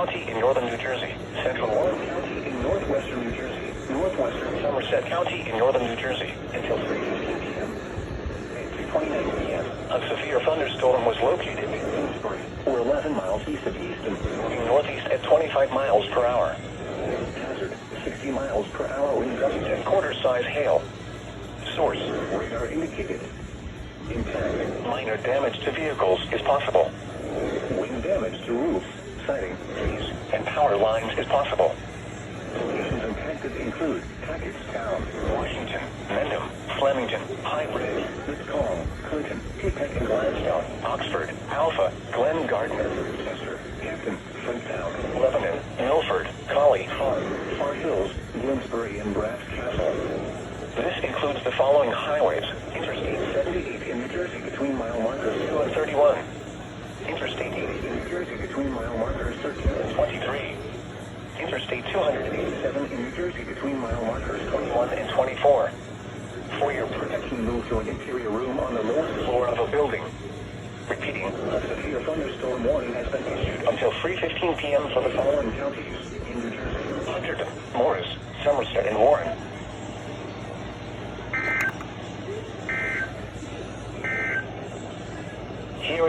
County in northern New Jersey, central Warren County in northwestern New Jersey, northwestern Somerset County in northern New Jersey, until 3:15 p.m. At 3:29 p.m., a severe thunderstorm was located in Bloomsbury, or 11 miles east of Easton, moving northeast at 25 miles per hour. Hazard, 60 miles per hour wind gusts and quarter-size hail. Source, radar indicated. Impact, minor damage to vehicles is possible. Wind damage to roofs, siding, trees, and power lines is possible. Locations impacted include Hackettstown, Washington, Mendham, Flemington, High Bridge, Liscombe, Clinton, Peacock and Gladstone, Oxford, Alpha, Glen Gardner, Chester, Hampton, Flintstown, Lebanon, Milford, Collie, Hart, Far Hills, Bloomsbury, and Brass Castle. This includes the following highways: Interstate 78 in New Jersey between mile markers 2 and 31. Interstate 80 in New Jersey between mile markers 13 and 23. Interstate 287 in New Jersey between mile markers 21 and 24. For your protection, move to an interior room on the lowest floor of a building. Repeating, a severe thunderstorm warning has been issued until 3:15 p.m. for the following counties in New Jersey: Hunterdon, Morris, Somerset, and Warren. Here is